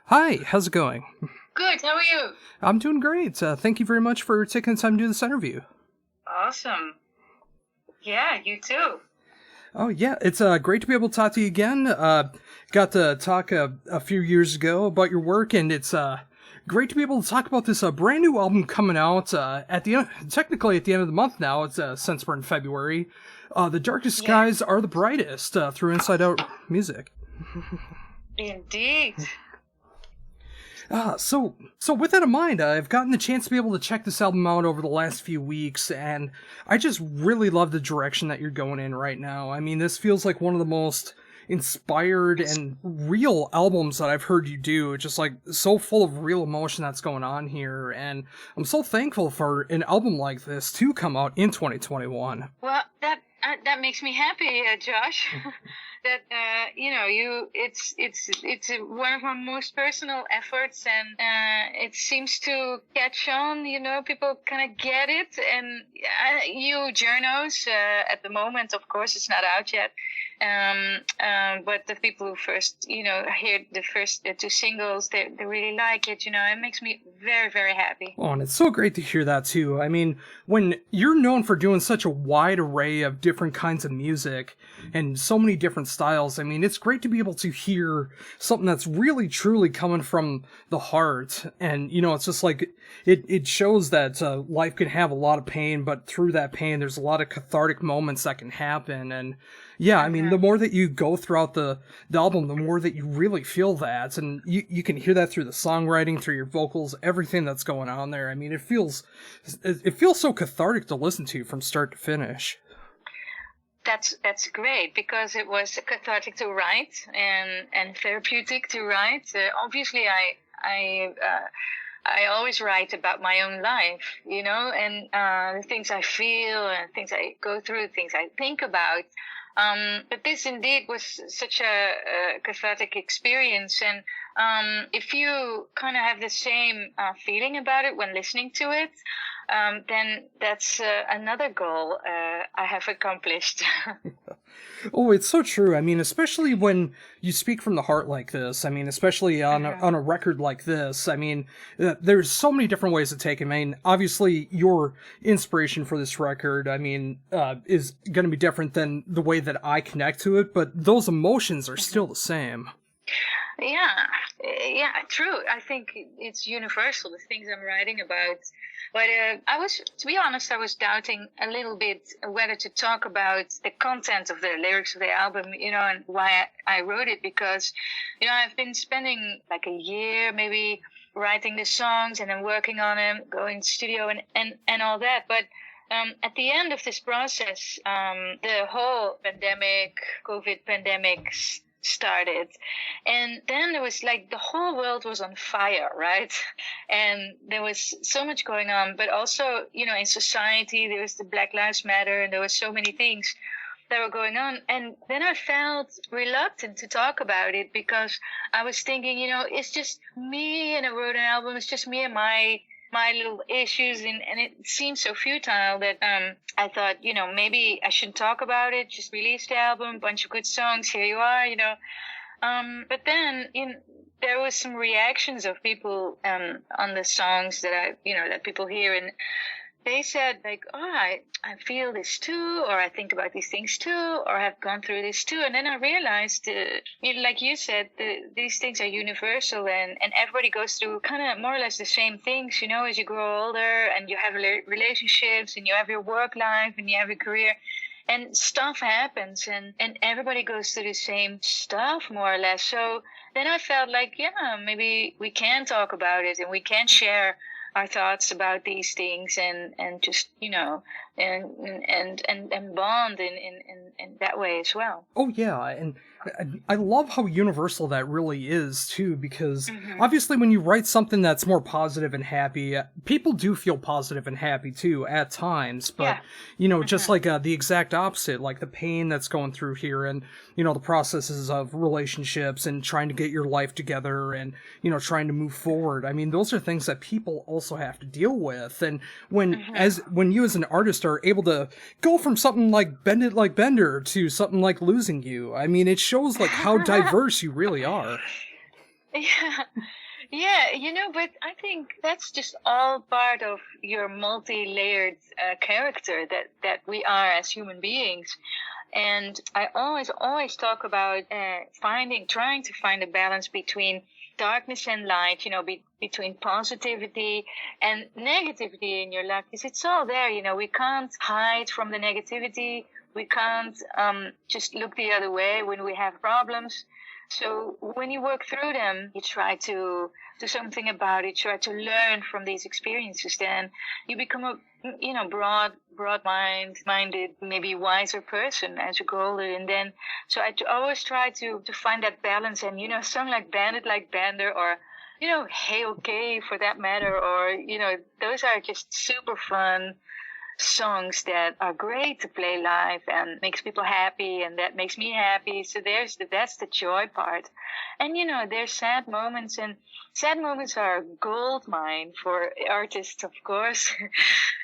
Hi, how's it going? Good, how are you? I'm doing great. Thank you very much for taking the time to do this interview. Awesome. Yeah, you too. Oh, yeah, it's great to be able to talk to you again. Got to talk a few years ago about your work, and it's great to be able to talk about this brand new album coming out at the end, technically at the end of the month now. It's since we're in February. The Darkest Yeah, Skies Are the Brightest through Inside Out Music. indeed. So with that in mind, I've gotten the chance to be able to check this album out over the last few weeks, and I just really love the direction that you're going in right now. I mean, this feels like one of the most inspired and real albums that I've heard you do. Just like so full of real emotion that's going on here, and I'm so thankful for an album like this to come out in 2021. Well, that makes me happy, Josh. That it's one of my most personal efforts, and it seems to catch on. People kind of get it, and you journos at the moment, of course, it's not out yet. But the people who first, hear the first two singles, they really like it. It makes me very, very happy. Oh, and it's so great to hear that too. I mean, when you're known for doing such a wide array of different kinds of music and so many different styles, I mean, it's great to be able to hear something that's really truly coming from the heart. And, it's just like, it shows that life can have a lot of pain, but through that pain, there's a lot of cathartic moments that can happen. And yeah, I mean, the more that you go throughout the album, the more that you really feel that. And you can hear that through the songwriting, through your vocals, everything that's going on there. I mean, it feels so cathartic to listen to from start to finish. That's great, because it was cathartic to write and therapeutic to write. Obviously, I always write about my own life, and the things I feel and things I go through, things I think about. But this indeed was such a cathartic experience. And if you kind of have the same feeling about it when listening to it, then that's another goal I have accomplished. Oh, it's so true. I mean, especially when you speak from the heart like this. I mean, especially on a record like this. I mean, there's so many different ways to take it. I mean, obviously, your inspiration for this record, I mean, is going to be different than the way that I connect to it, but those emotions are still the same. Yeah, true. I think it's universal, the things I'm writing about. But to be honest, I was doubting a little bit whether to talk about the content of the lyrics of the album, and why I wrote it, because, I've been spending like a year maybe writing the songs and then working on them, going to studio and all that. But at the end of this process, the whole COVID pandemic started, and then there was like the whole world was on fire, right? And there was so much going on, but also, in society there was the Black Lives Matter, and there was so many things that were going on. And then I felt reluctant to talk about it, because I was thinking, it's just me, and I wrote an album, it's just me and my little issues, and it seemed so futile that I thought, maybe I shouldn't talk about it, just release the album, bunch of good songs, here you are, but then there was some reactions of people on the songs that that people hear, and they said like, oh, I feel this too, or I think about these things too, or I've gone through this too. And then I realized, like you said, these things are universal, and everybody goes through kind of more or less the same things, as you grow older, and you have relationships, and you have your work life, and you have your career, and stuff happens, and everybody goes through the same stuff more or less. So then I felt like, yeah, maybe we can talk about it, and we can share our thoughts about these things, and just and bond in that way as well. Oh yeah, and I love how universal that really is too, because obviously when you write something that's more positive and happy, people do feel positive and happy too at times, but just like the exact opposite, like the pain that's going through here, and the processes of relationships and trying to get your life together, and trying to move forward. I mean, those are things that people also have to deal with. And when you as an artist are able to go from something like Bend It Like Bender to something like Losing You, I mean, it shows like how diverse you really are. Yeah, yeah, but I think that's just all part of your multi-layered character that we are as human beings. And I always talk about trying to find a balance between darkness and light, between positivity and negativity in your life, because it's all there. We can't hide from the negativity. We can't just look the other way when we have problems. So when you work through them, you try to do something about it, try to learn from these experiences, then you become a broad-minded, maybe wiser person as you grow older. And then, so always try to find that balance. And, a song like Bandit, like Bander, or, Hey Okay for that matter, or, those are just super fun songs that are great to play live and makes people happy, and that makes me happy. So that's the joy part. And there's sad moments, and sad moments are a gold mine for artists, of course.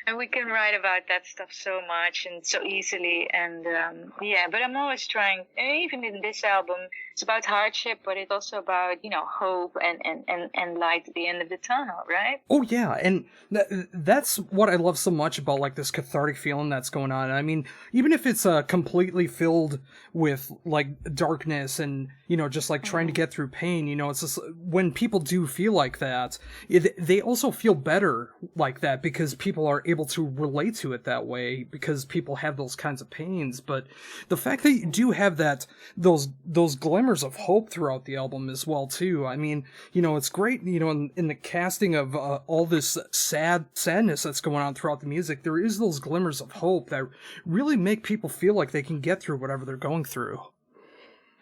And we can write about that stuff so much and so easily. And but I'm always trying, even in this album, it's about hardship, but it's also about hope and light at the end of the tunnel, right? Oh yeah, and that's what I love so much about like this cathartic feeling that's going on. I mean, even if it's completely filled with like darkness and just like trying to get through pain, it's just when people do feel like that, they also feel better like that because people are able to relate to it that way because people have those kinds of pains. But the fact that you do have those glimmers of hope throughout the album as well too. I mean, it's great. In the casting of all this sadness that's going on throughout the music, there is those glimmers of hope that really make people feel like they can get through whatever they're going through.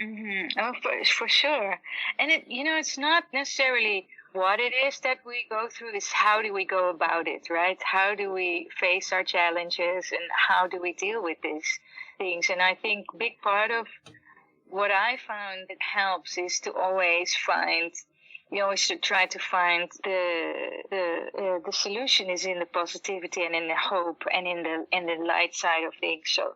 Mm-hmm. Oh, for sure. And it's not necessarily what it is that we go through, is how do we go about it, right? How do we face our challenges and how do we deal with these things? And I think big part of what I found that helps is to always should try to find the solution is in the positivity and in the hope and in the light side of things. So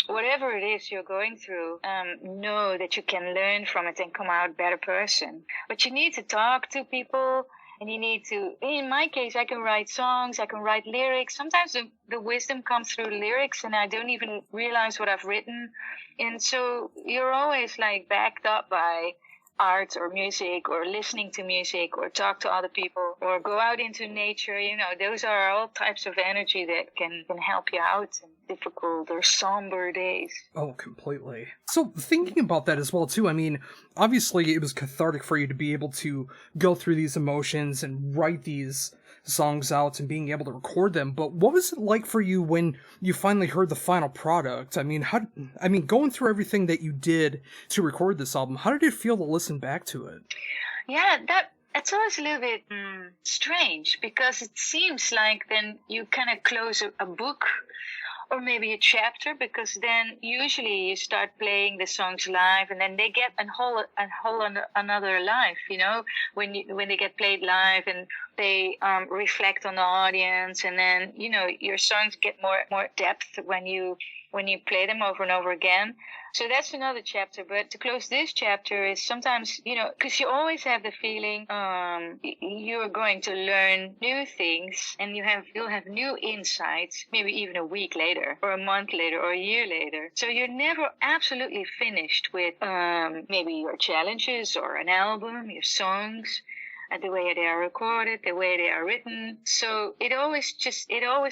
whatever it is you're going through, know that you can learn from it and come out a better person. But you need to talk to people, and you need to, in my case, I can write songs, I can write lyrics. Sometimes the wisdom comes through lyrics and I don't even realize what I've written. And so you're always like backed up by art or music or listening to music or talk to other people or go out into nature. Those are all types of energy that can help you out in difficult or somber days. Oh, completely. So thinking about that as well too, I mean, obviously it was cathartic for you to be able to go through these emotions and write these songs out and being able to record them, but what was it like for you when you finally heard the final product? I mean, going through everything that you did to record this album, how did it feel to listen back to it? Yeah, that's always a little bit strange, because it seems like then you kind of close a book or maybe a chapter, because then usually you start playing the songs live and then they get another life, when they get played live and they reflect on the audience, and then your songs get more depth when you play them over and over again. So that's another chapter. But to close this chapter is sometimes, because you always have the feeling you're going to learn new things, and you'll have new insights, maybe even a week later or a month later or a year later. So you're never absolutely finished with maybe your challenges or an album, your songs, the way they are recorded, the way they are written. So it always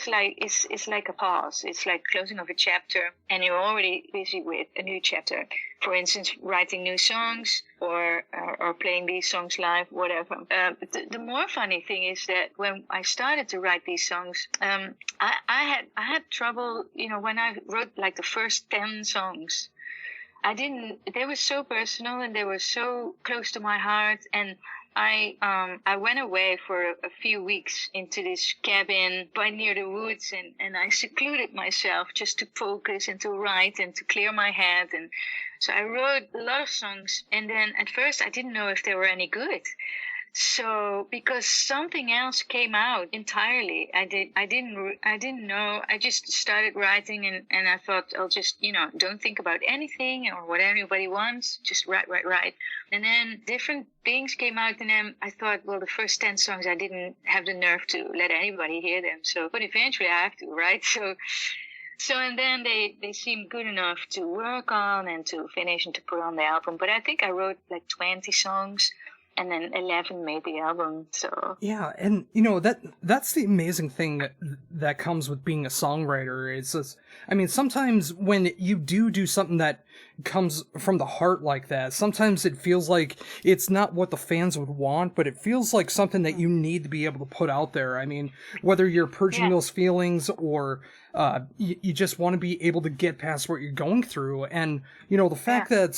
like it's like a pause. It's like closing of a chapter, and you're already busy with a new chapter. For instance, writing new songs or playing these songs live, whatever. The more funny thing is that when I started to write these songs, I had trouble. When I wrote like the first 10 songs, they were so personal and they were so close to my heart, and I went away for a few weeks into this cabin by near the woods, and I secluded myself just to focus and to write and to clear my head. And so I wrote a lot of songs, and then at first I didn't know if they were any good. So because something else came out entirely, I didn't know. I just started writing, and I thought I'll just, don't think about anything or what anybody wants, just write. And then different things came out, and then I thought, well, the first 10 songs I didn't have the nerve to let anybody hear them. So, but eventually I have to, right? So and then they seemed good enough to work on and to finish and to put on the album. But I think I wrote like 20 songs, and then 11 made the album. So Yeah, and that's the amazing thing that comes with being a songwriter. It's just, I mean, sometimes when you do something that comes from the heart like that, sometimes it feels like it's not what the fans would want, but it feels like something that you need to be able to put out there. I mean, whether you're purging those feelings or you just want to be able to get past what you're going through. And, the fact that,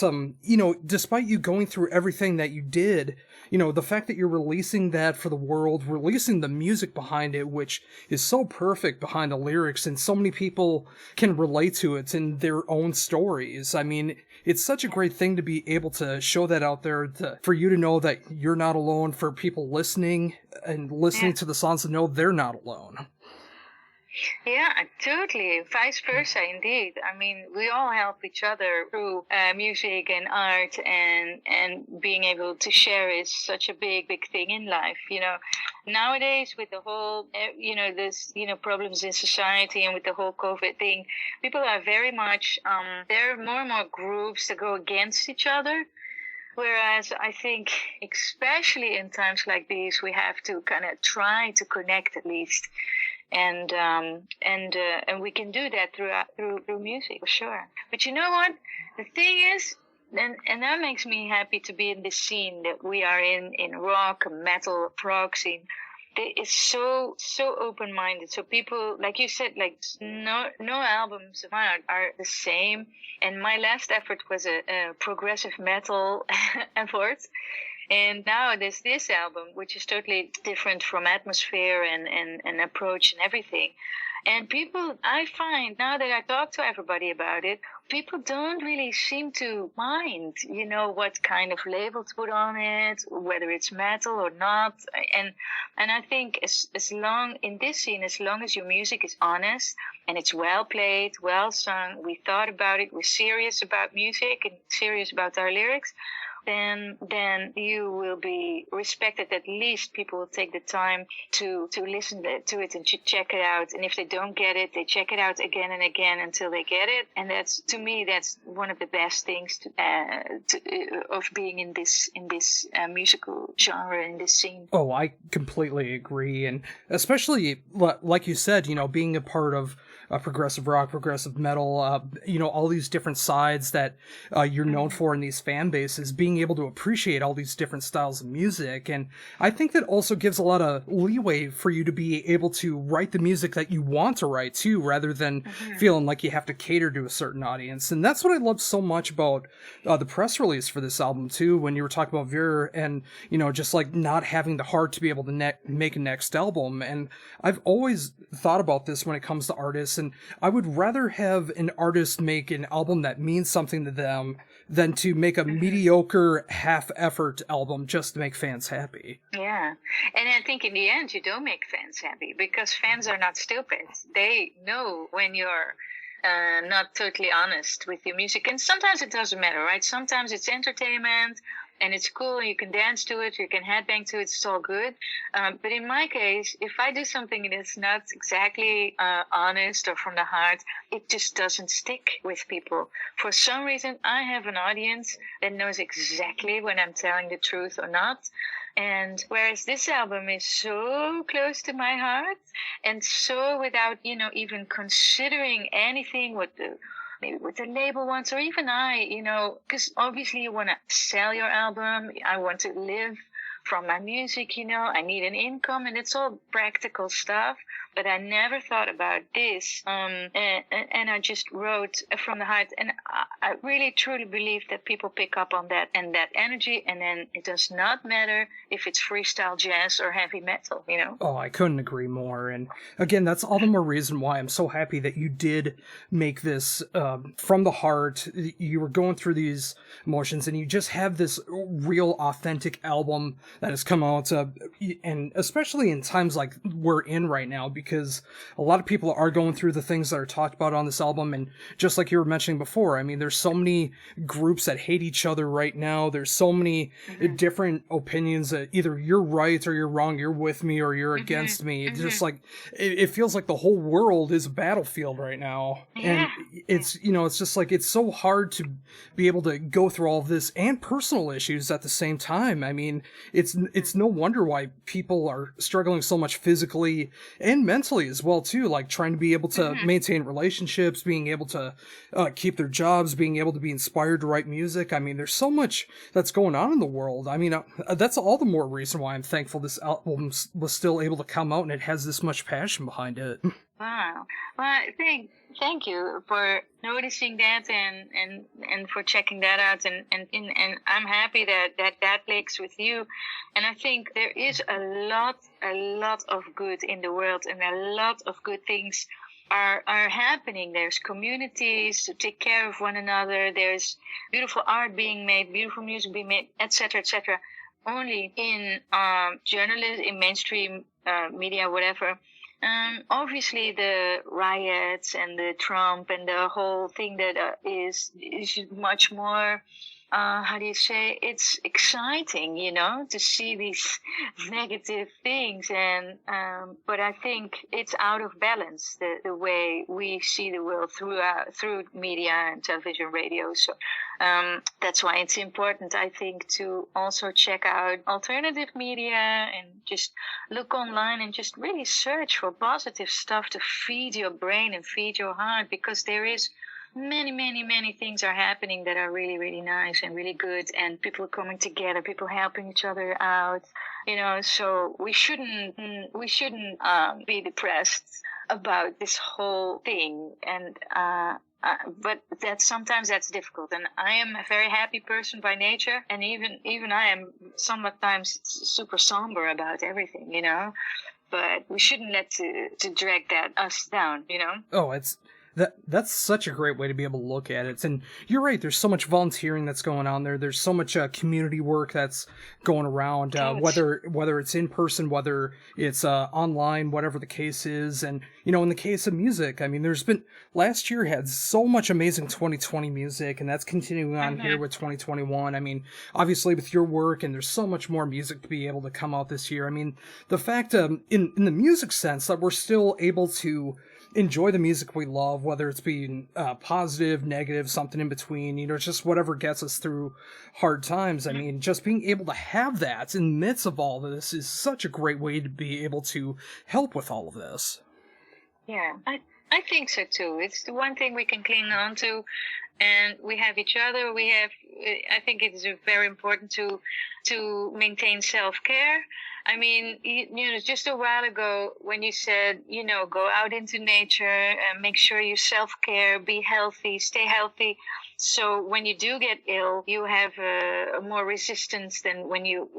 despite you going through everything that you did, the fact that you're releasing that for the world, releasing the music behind it, which is so perfect behind the lyrics, and so many people can relate to it in their own stories. I mean, it's such a great thing to be able to show that out there, for you to know that you're not alone, for people listening and listening to the songs to know they're not alone. Yeah, totally. Vice versa, indeed. I mean, we all help each other through music and art, and being able to share is such a big thing in life. Nowadays with the whole, this, problems in society, and with the whole COVID thing, people are very much, there are more and more groups that go against each other. Whereas I think, especially in times like these, we have to kind of try to connect at least. And we can do that through music, for sure. But you know what? The thing is, and that makes me happy to be in this scene that we are in rock, metal, prog scene. It's so open-minded. So people, like you said, like no albums of mine are the same. And my last effort was a progressive metal effort. And now there's this album, which is totally different from atmosphere and approach and everything. And people, I find now that I talk to everybody about it, people don't really seem to mind, what kind of label to put on it, whether it's metal or not. And I think as long in this scene, as long as your music is honest and it's well played, well sung, we thought about it, we're serious about music and serious about our lyrics, then you will be respected. At least people will take the time to listen to it and to check it out. And if they don't get it, they check it out again and again until they get it. And that's, to me, that's one of the best things of being in this musical genre, in this scene. Oh, I completely agree. And especially, like you said, being a part of progressive rock, progressive metal, all these different sides that you're known for in these fan bases, being able to appreciate all these different styles of music. And I think that also gives a lot of leeway for you to be able to write the music that you want to write too, rather than feeling like you have to cater to a certain audience. And that's what I love so much about the press release for this album too, when you were talking about Veer and, just like not having the heart to be able to make a next album. And I've always thought about this when it comes to artists, and I would rather have an artist make an album that means something to them than to make a mediocre half-effort album just to make fans happy. Yeah, and I think in the end you don't make fans happy, because fans are not stupid. They know when you're not totally honest with your music. And sometimes it doesn't matter, right? Sometimes it's entertainment, and it's cool, and you can dance to it, you can headbang to it, it's all good. But in my case, if I do something that's not exactly honest or from the heart, it just doesn't stick with people. For some reason, I have an audience that knows exactly when I'm telling the truth or not. And whereas this album is so close to my heart, and so without, even considering anything maybe what the label wants, or even I, because obviously you want to sell your album. I want to live from my music, I need an income, and it's all practical stuff. But I never thought about this, and I just wrote from the heart. And I really truly believe that people pick up on that and that energy, and then it does not matter if it's freestyle jazz or heavy metal, Oh, I couldn't agree more. And again, that's all the more reason why I'm so happy that you did make this from the heart. You were going through these emotions, and you just have this real authentic album that has come out, and especially in times like we're in right now, because a lot of people are going through the things that are talked about on this album, and just like you were mentioning before, I mean, there's so many groups that hate each other right now. There's so many different opinions that either you're right or you're wrong, you're with me or you're against me. It's just like it feels like the whole world is a battlefield right now, and it's it's just like it's so hard to be able to go through all of this and personal issues at the same time. I mean, it's no wonder why people are struggling so much physically and mentally as well too, like trying to be able to maintain relationships, being able to keep their jobs, being able to be inspired to write music. I mean, there's so much that's going on in the world. I mean, that's all the more reason why I'm thankful this album was still able to come out and it has this much passion behind it. Wow. Well, thank you for noticing that and for checking that out, and I'm happy that clicks with you. And I think there is a lot of good in the world, and a lot of good things are happening. There's communities to take care of one another. There's beautiful art being made, beautiful music being made, etc., etc. Only in journalism, in mainstream media, whatever. Obviously the riots and the Trump and the whole thing that is much more, how do you say, it's exciting, to see these negative things. And, but I think it's out of balance, the way we see the world through media and television, radio. So, that's why it's important, I think, to also check out alternative media and just look online and just really search for positive stuff to feed your brain and feed your heart, because there is many things are happening that are really, really nice and really good, and people are coming together, people helping each other out, so we shouldn't be depressed about this whole thing. And but sometimes that's difficult, and I am a very happy person by nature, and even I am sometimes super somber about everything, but we shouldn't let to drag us down, Oh, that's such a great way to be able to look at it. And you're right, there's so much volunteering that's going on there. There's so much community work that's going around, whether it's in person, whether it's online, whatever the case is. And, in the case of music, I mean, last year had so much amazing 2020 music, and that's continuing on here with 2021. I mean, obviously with your work, and there's so much more music to be able to come out this year. I mean, the fact in the music sense that we're still able to enjoy the music we love, whether it's being positive, negative, something in between, it's just whatever gets us through hard times. I mean, just being able to have that in the midst of all of this is such a great way to be able to help with all of this. Yeah, I think so too. It's the one thing we can cling on to, and we have each other. I think it is very important to maintain self-care. I mean, just a while ago when you said, go out into nature and make sure you self-care, be healthy, stay healthy. So when you do get ill, you have a more resistance than when you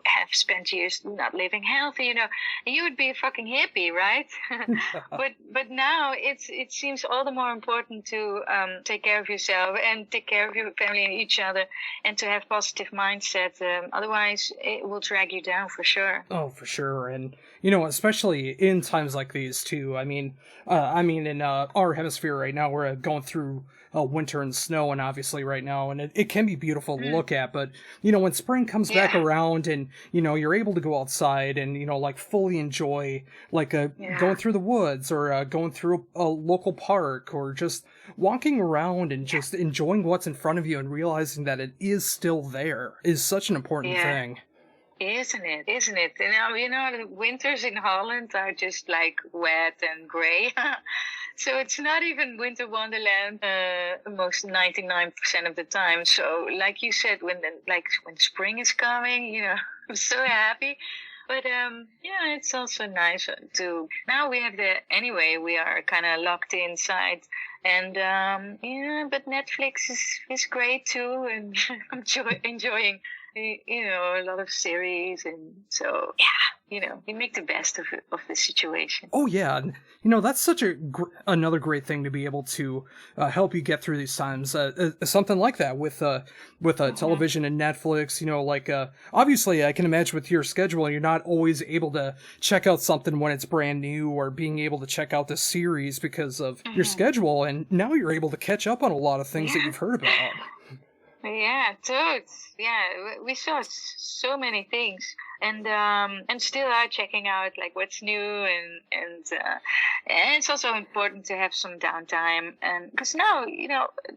have spent years not living healthy. You would be a fucking hippie, right? but now it seems all the more important to take care of yourself and take care of your family and each other, and to have positive mindset. Otherwise, it will drag you down for sure. Oh, for sure. And especially in times like these too. I mean, in our hemisphere right now, we're going through winter and snow, and obviously right now, and it can be beautiful to look at, but when spring comes back around, and you're able to go outside and like fully enjoy going through the woods, or going through a local park, or just walking around and just enjoying what's in front of you and realizing that it is still there is such an important thing. Isn't it? And the winters in Holland are just like wet and gray. So it's not even winter wonderland most 99% of the time. So like you said, when spring is coming, I'm so happy. But it's also nice to, now we are kind of locked inside, and but Netflix is great too, and I'm enjoying a lot of series, and so you make the best of the situation. Oh yeah, and, that's such another great thing to be able to help you get through these times. Something like that with television and Netflix. Obviously, I can imagine with your schedule, you're not always able to check out something when it's brand new, or being able to check out the series because of your schedule. And now you're able to catch up on a lot of things that you've heard about. Yeah, totes. Yeah, we saw so many things, and still are checking out like what's new, and it's also important to have some downtime, and because now,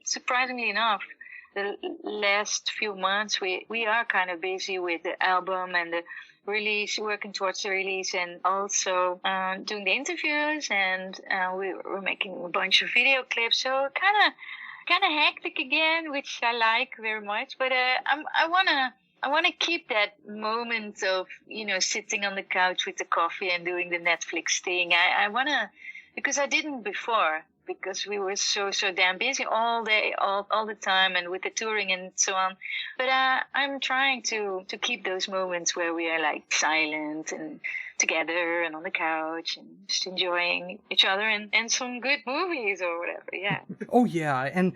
surprisingly enough, the last few months we are kind of busy with the album and the release, working towards the release, and also doing the interviews, and we're making a bunch of video clips, so kind of hectic again, which I like very much. But I wanna keep that moment of sitting on the couch with the coffee and doing the Netflix thing. I wanna, because I didn't before, because we were so damn busy all day, all the time, and with the touring and so on. But I'm trying to keep those moments where we are like silent and together and on the couch and just enjoying each other, and some good movies or whatever. Yeah. Oh yeah, and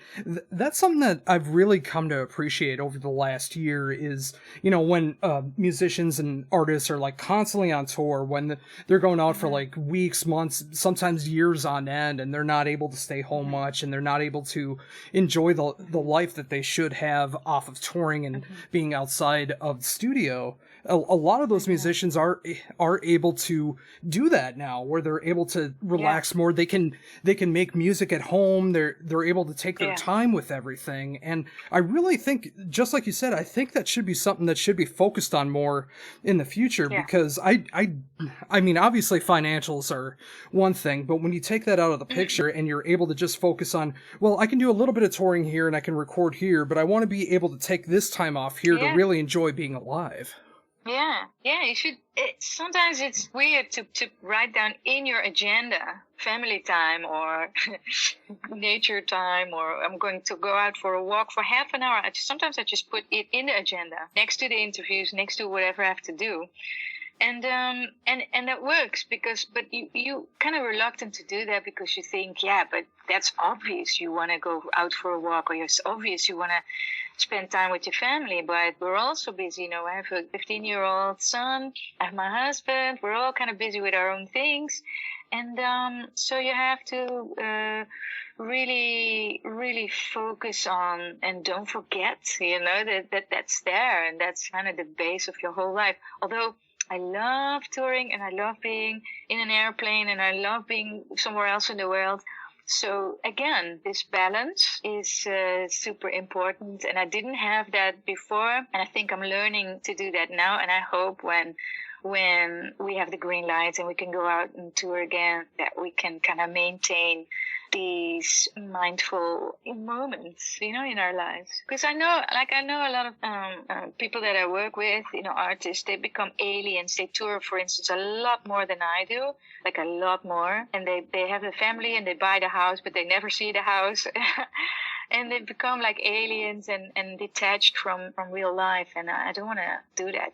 that's something that I've really come to appreciate over the last year is, when musicians and artists are like constantly on tour, when they're going out for like weeks, months, sometimes years on end, and they're not able to stay home much, and they're not able to enjoy the life that they should have off of touring and being outside of the studio. A lot of those musicians are able to do that now, where they're able to relax more. They can make music at home. They're able to take their time with everything. And I really think, just like you said, I think that should be something that should be focused on more in the future, because I mean, obviously financials are one thing, but when you take that out of the picture and you're able to just focus on, well, I can do a little bit of touring here and I can record here, but I want to be able to take this time off here to really enjoy being alive. Yeah, you should. Sometimes it's weird to write down in your agenda family time or nature time, or I'm going to go out for a walk for half an hour. Sometimes I just put it in the agenda next to the interviews, next to whatever I have to do. And that works, but you kind of reluctant to do that because you think, but that's obvious. You want to go out for a walk, or it's obvious you want to spend time with your family, but we're also busy. I have a 15-year-old son, I have my husband, we're all kind of busy with our own things. And so you have to really, really focus on, and don't forget, that's there, and that's kind of the base of your whole life. Although I love touring, and I love being in an airplane, and I love being somewhere else in the world. So again, this balance is super important, and I didn't have that before, and I think I'm learning to do that now. And I hope when we have the green lights and we can go out and tour again, that we can kind of maintain these mindful moments, in our lives. Because I know a lot of people that I work with, artists, they become aliens. They tour, for instance, a lot more than I do, like a lot more. And they have a family and they buy the house, but they never see the house. And they become like aliens and detached from real life. And I don't want to do that,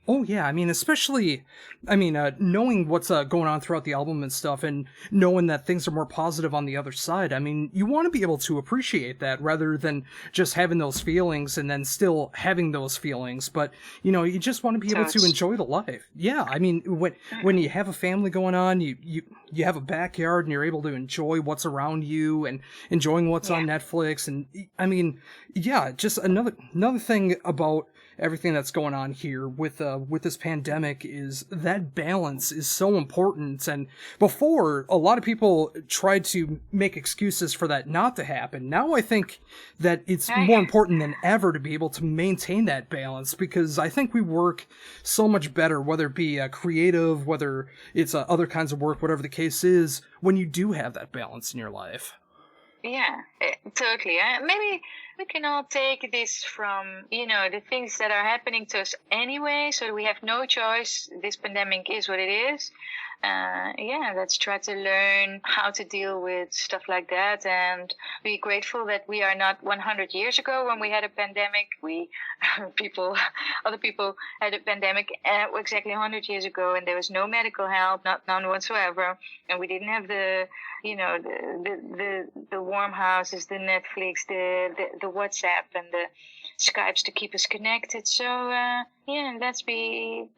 Oh yeah, I mean, especially, knowing what's going on throughout the album and stuff, and knowing that things are more positive on the other side. I mean, you want to be able to appreciate that rather than just having those feelings and then still having those feelings. But you just want to be able to enjoy the life. Yeah, I mean, when you have a family going on, you have a backyard and you're able to enjoy what's around you and enjoying what's on Netflix. And I mean, just another thing about everything that's going on here with this pandemic is that balance is so important. And before, a lot of people tried to make excuses for that not to happen. Now I think that it's more important than ever to be able to maintain that balance, because I think we work so much better, whether it be creative, whether it's other kinds of work, whatever the case is, when you do have that balance in your life. Yeah, totally. we can all take this from, the things that are happening to us anyway, so we have no choice. This pandemic is what it is. Let's try to learn how to deal with stuff like that and be grateful that we are not 100 years ago when we had a pandemic. Other people had a pandemic exactly 100 years ago, and there was no medical help, none whatsoever, and we didn't have the warm houses, the Netflix, the WhatsApp, and the Skypes to keep us connected. So let's be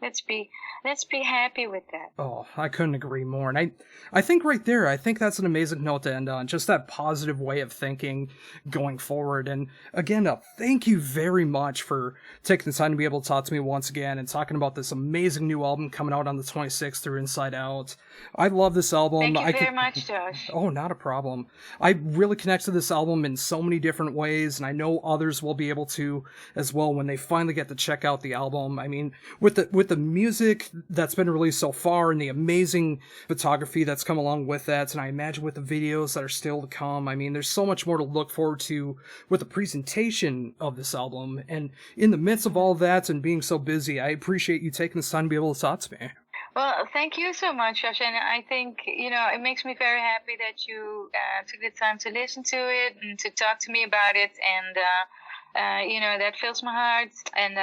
happy with that. Oh, I couldn't agree more. And I think right there, I think that's an amazing note to end on. Just that positive way of thinking going forward. And again, thank you very much for taking the time to be able to talk to me once again and talking about this amazing new album coming out on the 26th through Inside Out. I love this album. Thank you very much, Josh. Oh, not a problem. I really connect to this album in so many different ways, and I know others will be able to as well when they finally get to check out the album. I mean, with the music that's been released so far and the amazing photography that's come along with that, and I imagine with the videos that are still to come, I mean, there's so much more to look forward to with the presentation of this album. And in the midst of all that and being so busy, I appreciate you taking the time to be able to talk to me. Well, thank you so much, Josh. And I think, it makes me very happy that you took the time to listen to it and to talk to me about it. And, that fills my heart. And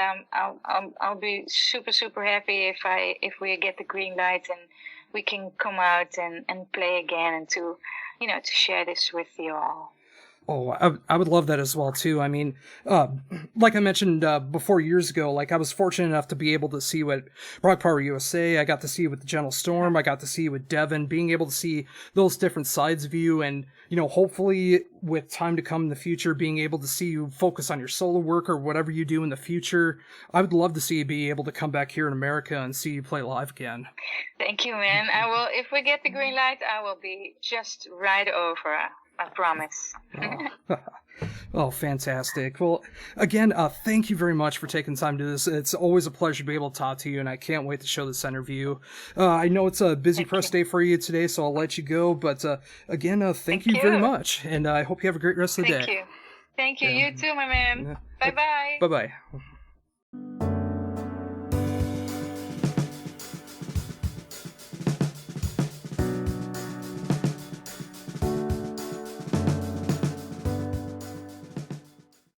I'll be super, super happy if we get the green light and we can come out and play again and to share this with you all. Oh, I would love that as well, too. I mean, like I mentioned before years ago, like I was fortunate enough to be able to see what Rock Power USA, I got to see with the Gentle Storm, I got to see with Devin, being able to see those different sides of you, and, hopefully with time to come in the future, being able to see you focus on your solo work or whatever you do in the future. I would love to see you be able to come back here in America and see you play live again. Thank you, man. I will, if we get the green light, I will be just right over. I promise. Oh, fantastic. Well, again, thank you very much for taking time to do this. It's always a pleasure to be able to talk to you, and I can't wait to show this interview. I know it's a busy press day for you today, so I'll let you go. But again, thank you very much, and I hope you have a great rest of the day. Thank you. Thank you. You too, my man. Bye-bye. Bye-bye.